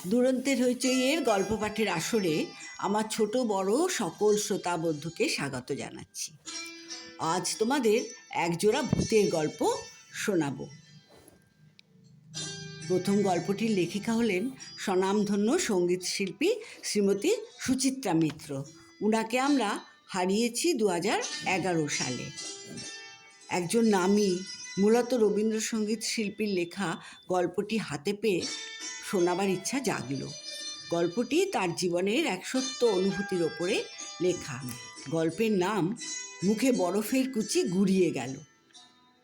দুরন্তের হইচইয়ের গল্প পাঠের আসরে আমার ছোট বড় সকল শ্রোতা বন্ধুকে স্বাগত জানাচ্ছি। আজ তোমাদের একজোড়া ভূতের গল্প শোনাবো। প্রথম গল্পটির লেখিকা হলেন স্বনামধন্য সঙ্গীত শিল্পী শ্রীমতী সুচিত্রা মিত্র। উনাকে আমরা হারিয়েছি 2011 সালে। একজন নামী মূলত রবীন্দ্রসঙ্গীত শিল্পীর লেখা গল্পটি হাতে পেয়ে শোনাবার ইচ্ছা জাগল। গল্পটি তার জীবনের এক সত্য অনুভূতির ওপরে লেখা। গল্পের নাম মুখে বরফের কুচি গুড়িয়ে গেল।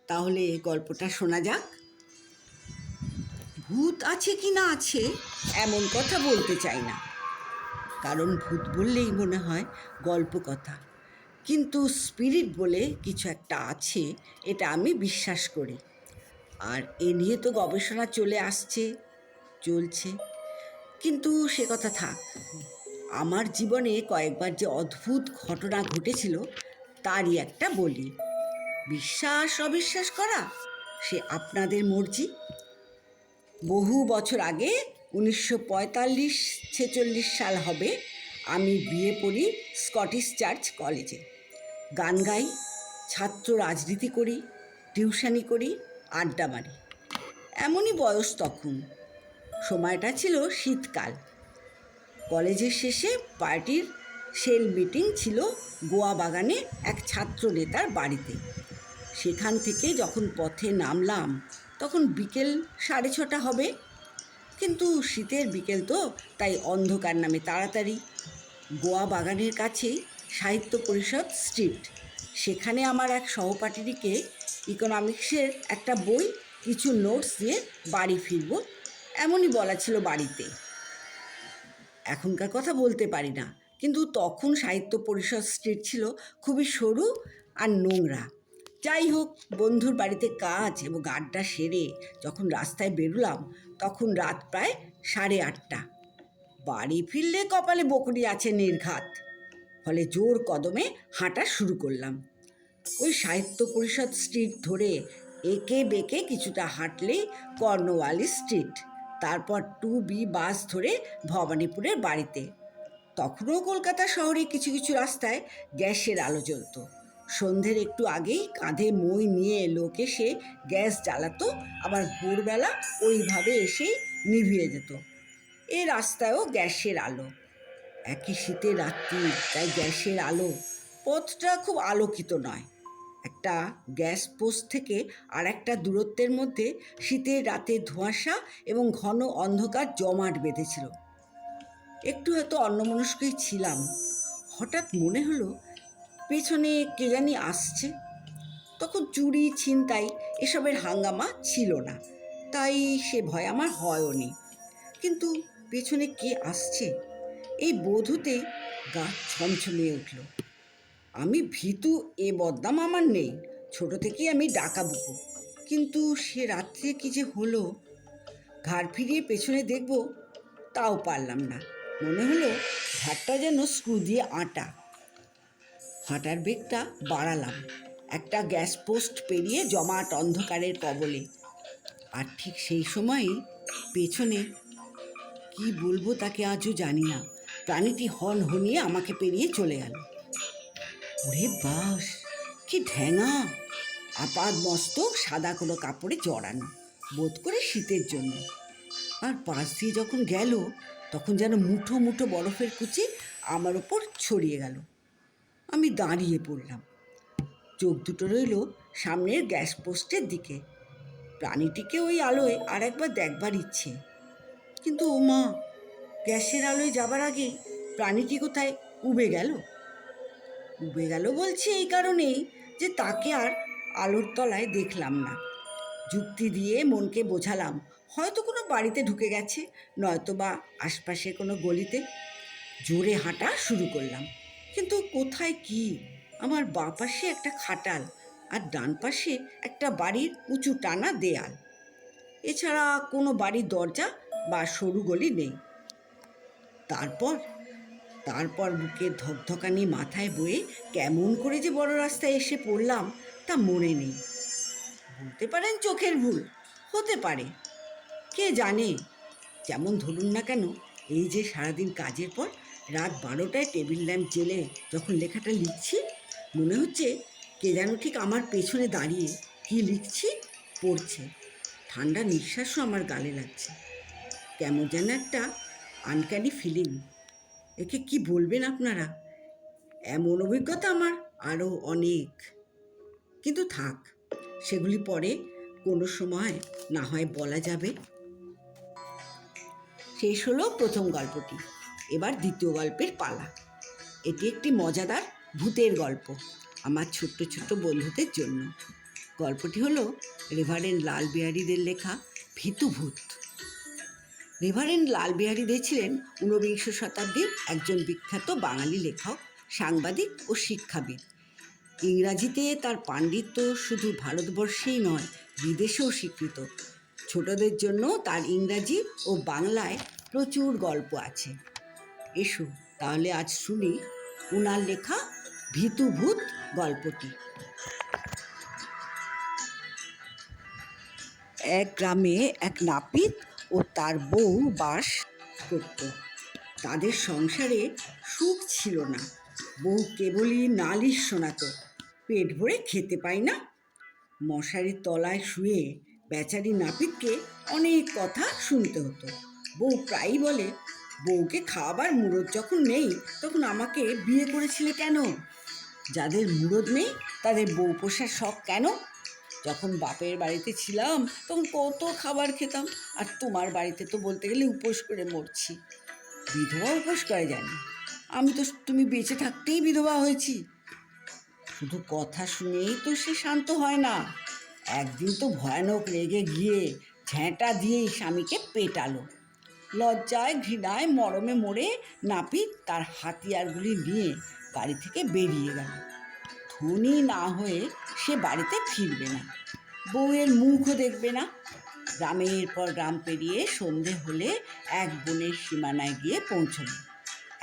তাহলে গল্পটা শোনা যাক। ভূত আছে কি না আছে এমন কথা বলতে চাই না, কারণ ভূত বললেই মনে হয় গল্প কথা, কিন্তু স্পিরিট বলে কিছু একটা আছে এটা আমি বিশ্বাস করি। আর এ নিয়ে তো গবেষণা চলছে, কিন্তু সে কথা থাক। আমার জীবনে কয়েকবার যে অদ্ভুত ঘটনা ঘটেছিল তারই একটা বলি। বিশ্বাস অবিশ্বাস করা সে আপনাদের মর্জি। বহু বছর আগে 1945-46 সাল হবে, আমি বিয়ে পড়ি স্কটিশ চার্চ কলেজে। গান গাই, ছাত্র রাজনীতি করি, টিউশনি করি, আড্ডা মারি। এমনই বয়স তখন। সময়টা ছিল শীতকাল। কলেজের শেষে পার্টির সেল মিটিং ছিল গোয়া বাগানে এক ছাত্র নেতার বাড়িতে। সেখান থেকে যখন পথে নামলাম তখন বিকেল 6:30 হবে, কিন্তু শীতের বিকেল তো, তাই অন্ধকার নামে তাড়াতাড়ি। গোয়া বাগানের কাছেই সাহিত্য পরিষদ স্ট্রিট। সেখানে আমার এক সহপাঠিনীকে ইকোনমিক্সের একটা বই, কিছু নোটস দিয়ে বাড়ি ফিরব এমনই বলা ছিল বাড়িতে। এখনকার কথা বলতে পারি না, কিন্তু তখন সাহিত্য পরিষদ স্ট্রিট ছিল খুবই সরু আর নোংরা। যাই হোক, বন্ধুর বাড়িতে কাজ এবং আড্ডা সেরে যখন রাস্তায় বেরোলাম তখন রাত প্রায় 8:30। বাড়ি ফিরলে কপালে বকুনি আছে নির্ঘাত, ফলে জোর কদমে হাঁটা শুরু করলাম। ওই সাহিত্য পরিষদ স্ট্রিট ধরে একে বেঁকে কিছুটা হাঁটলেই কর্নওয়ালিস স্ট্রিট, তারপর 2B বাস ধরে ভবানীপুরের বাড়িতে। তখনও কলকাতা শহরে কিছু কিছু রাস্তায় গ্যাসের আলো জ্বলত। সন্ধ্যের একটু আগেই কাঁধে মই নিয়ে লোক এসে গ্যাস জ্বালাতো, আবার ভোরবেলা ওইভাবে এসেই নিভিয়ে যেত। এ রাস্তায়ও গ্যাসের আলো। একই শীতের রাত্রি, তাই গ্যাসের আলো। পথটা খুব আলোকিত নয়। একটা গ্যাস পোস্ট থেকে আর একটা দূরত্বের মধ্যে শীতের রাতে ধোঁয়াশা এবং ঘন অন্ধকার জমাট বেঁধেছিল। একটু হয়তো অন্যমনস্কই ছিলাম। হঠাৎ মনে হলো পেছনে কে জানি আসছে। তখন চুরি ছিনতাই এসবের হাঙ্গামা ছিল না, তাই সে ভয় আমার হয়ওনি। কিন্তু পেছনে কে আসছে এই বোধ হতেই গা ছমছমিয়ে উঠল। আমি ভীতু, এ বদনাম আমার নেই, ছোট থেকেই আমি ডাকাবুকো। কিন্তু সে রাত্রে কি যে হলো, ঘাড় ফিরিয়ে পেছনে দেখব তাও পারলাম না। মনে হলো ঘাটটা যেন স্ক্রু দিয়ে আটা। হাঁটার বেগটা বাড়ালাম একটা গ্যাস পোস্ট পেরিয়ে জমাট অন্ধকারের কবলে। আর ঠিক সেই সময়ই পেছনে, কি বলবো তাকে আজও জানি না, প্রাণীটি হনহনিয়ে আমাকে পেরিয়ে চলে গেল। ওরে বাস, কি ঢ্যাঙা! আপাদ মস্তক সাদা কোনো কাপড়ে জড়ানো, বোধ করে শীতের জন্য। আর পাশ দিয়ে যখন গেল তখন যেন মুঠো মুঠো বরফের কুচি আমার ওপর ছড়িয়ে গেল। আমি দাঁড়িয়ে পড়লাম। চোখ দুটো রইল সামনের গ্যাস পোস্টের দিকে। প্রাণীটিকে ওই আলোয় আর একবার দেখবার ইচ্ছে, কিন্তু ও মা, গ্যাসের আলোয় যাবার আগেই প্রাণীটি কোথায় উবে গেল। বলছি এই কারণেই যে তাকে আর আলোর তলায় দেখলাম না। যুক্তি দিয়ে মনকে বোঝালাম হয়তো কোনো বাড়িতে ঢুকে গেছে, নয়তো বা আশপাশে কোনো গলিতে। জোরে হাঁটা শুরু করলাম, কিন্তু কোথায় কি? আমার বাঁ পাশে একটা খাটাল আর ডান পাশে একটা বাড়ির উঁচু টানা দেয়াল, এছাড়া কোনো বাড়ির দরজা বা সরু গলি নেই। তারপর বুকের ধকধকানি মাথায় বয়ে কেমন করে যে বড় রাস্তায় এসে পড়লাম তা মনে নেই। বলতে পারেন চোখের ভুল, হতে পারে, কে জানে। যেমন ধরুন না কেন, এই যে সারাদিন কাজের পর রাত 12টায় টেবিল ল্যাম্প জেলে যখন লেখাটা লিখছি, মনে হচ্ছে কে যেন ঠিক আমার পেছনে দাঁড়িয়ে কি লিখছি পড়ছে। ঠান্ডা নিঃশ্বাসও আমার গালে লাগছে। কেমন যেন একটা আনক্যানি ফিলিং। একে কি বলবেন আপনারা? এমন অভিজ্ঞতা আমার আরও অনেক, কিন্তু থাক, সেগুলি পরে কোনো সময় না হয় বলা যাবে। শেষ হলো প্রথম গল্পটি, এবার দ্বিতীয় গল্পের পালা। এটি একটি মজাদার ভূতের গল্প আমার ছোট্ট ছোট্ট বন্ধুদের জন্য। গল্পটি হলো রেভারেন্ড লাল বিহারীদের লেখা ভীতু ভূত। রেভারেন্ড লাল বিহারী দে ছিলেন ঊনবিংশ শতাব্দীর একজন বিখ্যাত বাঙালি লেখক, সাংবাদিক ও শিক্ষাবিদ। ইংরাজিতে তার পাণ্ডিত্য শুধু ভারতবর্ষেই নয়, বিদেশেও স্বীকৃত। ছোটদের জন্য তার ইংরাজি ও বাংলায় প্রচুর গল্প আছে। এসো তাহলে আজ শুনি উনার লেখা ভীতু ভূত গল্পটি। এক গ্রামে এক নাপিত ও তার বউ বাস করত। তাদের সংসারে সুখ ছিল না। বউ কেবলই নালিশ শোনাতো, পেট ভরে খেতে পাই না। মশারির তলায় শুয়ে বেচারি নাপিতকে অনেক কথা শুনতে হতো। বউ প্রায়ই বলে, বউকে খাওয়াবার মুরদ যখন নেই তখন আমাকে বিয়ে করেছিলে কেন? যাদের মুরদ নেই তাদের বউ পোষার শখ কেন? যখন বাপের বাড়িতে ছিলাম তখন কত খাবার খেতাম, আর তোমার বাড়িতে তো বলতে গেলে উপোস করে মরছি। বিধবা উপোস করে জানি, আমি তো তুমি বেঁচে থাকতেই বিধবা হয়েছি। শুধু কথা শুনেই তো সে শান্ত হয় না। একদিন তো ভয়ানক রেগে গিয়ে ঝ্যাঁটা দিয়েই স্বামীকে পেটালো। লজ্জায় ঘৃণায় মরমে মরে নাপিত তার হাতিয়ারগুলি নিয়ে বাড়ি থেকে বেরিয়ে গেল। ধনী না হয়ে সে বাড়িতে ফিরবে না, বউয়ের মুখও দেখবে না। গ্রামের পর গ্রাম পেরিয়ে সন্ধে হলে এক বনের সীমানায় গিয়ে পৌঁছল।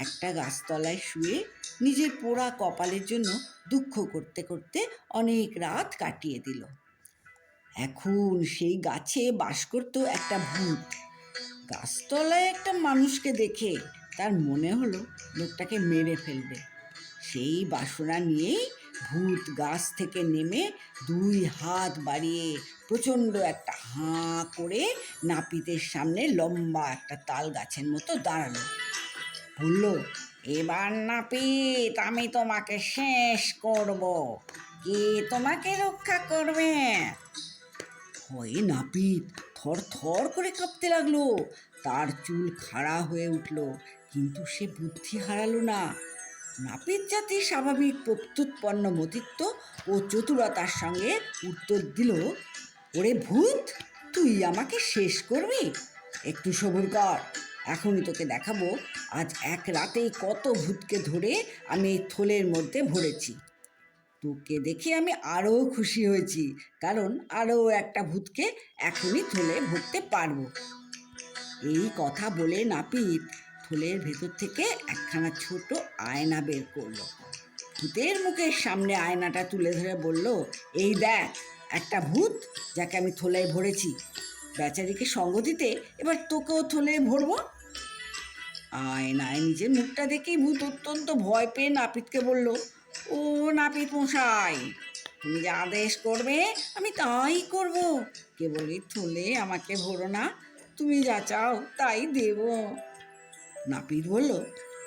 একটা গাছতলায় শুয়ে নিজের পোড়া কপালের জন্য দুঃখ করতে করতে অনেক রাত কাটিয়ে দিল। এখন সেই গাছে বাস করত একটা ভূত। গাছতলায় একটা মানুষকে দেখে তার মনে হলো লোকটাকে মেরে ফেলবে। সেই বাসনা নিয়েই ভূত গাছ থেকে নেমে 2 হাত বাড়িয়ে প্রচণ্ড একটা হাঁ করে নাপিতের সামনে লম্বা একটা তাল গাছের মতো দাঁড়ালো। বলল, এবার নাপিত আমি তোমাকে শেষ করব, কে তোমাকে রক্ষা করবে? ভয়ে নাপিত থর থর করে কাঁপতে লাগলো। তার চুল খাড়া হয়ে উঠল, কিন্তু সে বুদ্ধি হারালো না। নাপিত জাতির স্বাভাবিক প্রত্যুৎপন্ন মতিত্ব ও চতুরতার সঙ্গে উত্তর দিল, ওরে ভূত, তুই আমাকে শেষ করবি? একটু সবুর কর, এখনই তোকে দেখাবো আজ এক রাতেই কত ভূতকে ধরে আমি এই থলের মধ্যে ভরেছি। তোকে দেখে আমি আরও খুশি হয়েছি, কারণ আরও একটা ভূতকে এখনই থলে ভরতে পারবো। এই কথা বলে নাপিত থলের ভেতর থেকে একখানা ছোট আয়না বের করলো। ভূতের মুখের সামনে আয়নাটা তুলে ধরে বলল, এই দেখ একটা ভূত যাকে আমি থলেয় ভরেছি। বেচারিকে সঙ্গ দিতে এবার তোকেও থলে ভরবো। আয়নায় নিজের মুখটা দেখেই ভূত অত্যন্ত ভয় পেয়ে নাপিতকে বলল, ও নাপিত মশাই, তুমি যা আদেশ করবে আমি তাই করব। কেবলই থলে আমাকে ভরো না, তুমি যা চাও তাই দেব। নাপিত বলল,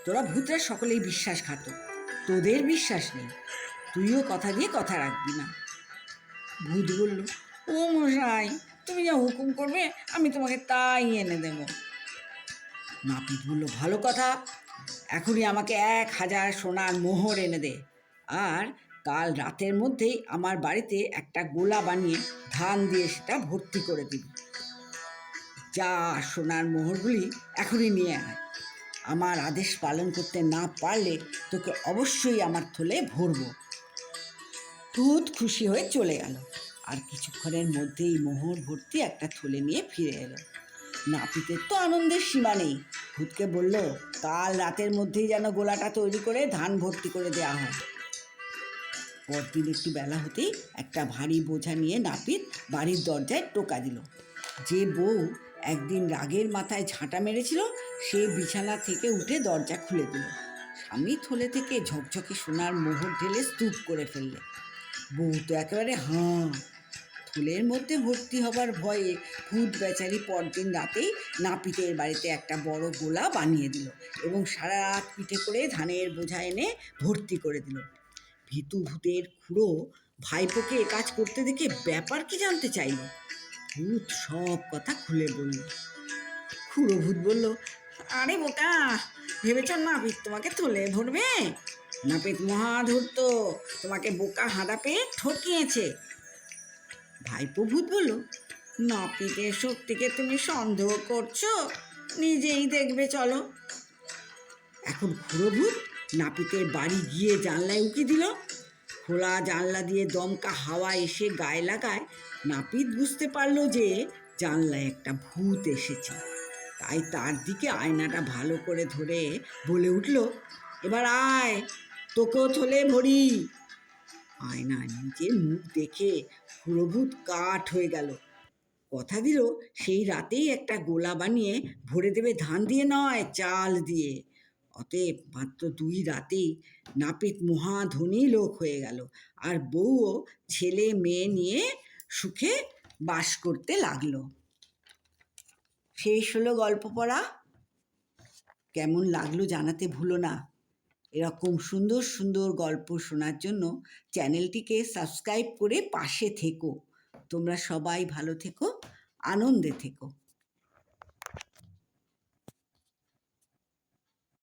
তোরা ভূতরা সকলেই বিশ্বাসঘাতক, তোদের বিশ্বাস নেই, তুইও কথা দিয়ে কথা রাখবি না। ভূত বলল, ও মশাই, তুমি যা হুকুম করবে আমি তোমাকে তাই এনে দেব। নাপিত বলল, ভালো কথা, এখনই আমাকে 1000 সোনার মোহর এনে দে, আর কাল রাতের মধ্যেই আমার বাড়িতে একটা গোলা বানিয়ে ধান দিয়ে সেটা ভর্তি করে দিবি। যা, সোনার মোহরগুলি এখনই নিয়ে আয়। আমার আদেশ পালন করতে না পারলে তোকে অবশ্যই আমার থলে ভরব। ভূত খুশি হয়ে চলে গেল, আর কিছুক্ষণের মধ্যেই মোহর ভর্তি একটা থলে নিয়ে ফিরে এলো। নাপিতের তো আনন্দের সীমা নেই। ভূতকে বলল, কাল রাতের মধ্যেই যেন গোলাটা তৈরি করে ধান ভর্তি করে দেওয়া হয়। পরদিন একটু বেলা হতেই একটা ভারী বোঝা নিয়ে নাপিত বাড়ির দরজায় টোকা দিল। যে বউ একদিন রাগের মাথায় ঝাঁটা মেরেছিল, সে বিছানা থেকে উঠে দরজা খুলে দিল। স্বামী থলে থেকে ঝকঝকে সোনার মোহর ঢেলে স্তূপ করে ফেললে। বউ তো একেবারে হাঁ। থলের মধ্যে ভর্তি হবার ভয়ে ভূত বেচারি পরদিন রাতেই নাপিতের বাড়িতে একটা বড় গোলা বানিয়ে দিল এবং সারা রাত পিঠে করে ধানের বোঝা এনে ভর্তি করে দিল। ভীতু ভূতের খুড়ো ভাইপোকে এ কাজ করতে দেখে ব্যাপার কি জানতে চাইল। ভূত সব কথা খুলে বলল। খুড়ো ভূত বলল, আরে বোকা, ভেবেছ নাপিত তোমাকে থলে ভরবে? নাপিত মহাধূর্ত, তোমাকে বোকা হাঁদাপে ঠকিয়েছে। ভাইপো ভূত বলল, নাপিতের শক্তিকে তুমি সন্দেহ করছো? নিজেই দেখবে, চলো। এখন খুড়ো ভূত নাপিতের বাড়ি গিয়ে জানলায় উকি দিল। খোলা জানলা দিয়ে দমকা হাওয়া এসে গায়ে লাগায় নাপিত বুঝতে পারলো যে জানলায় একটা ভূত এসেছে। তাই তার দিকে আয়নাটা ভালো করে ধরে বলে উঠল, এবার আয়, তোকেও থলে ভরি। আয়নায় নিজের মুখ দেখে খুড়ো ভূত কাঠ হয়ে গেল। কথা দিল সেই রাতেই একটা গোলা বানিয়ে ভরে দেবে ধান দিয়ে নয়, চাল দিয়ে। অতএব মাত্র 2 রাতেই নাপিত মহাধনী লোক হয়ে গেল, আর বউও ছেলে মেয়ে নিয়ে সুখে বাস করতে লাগলো। শেষ হলো গল্প পড়া। কেমন লাগলো জানাতে ভুলো না। এরকম সুন্দর সুন্দর গল্প শোনার জন্য চ্যানেলটিকে সাবস্ক্রাইব করে পাশে থেকো। তোমরা সবাই ভালো থেকো, আনন্দে থেকো।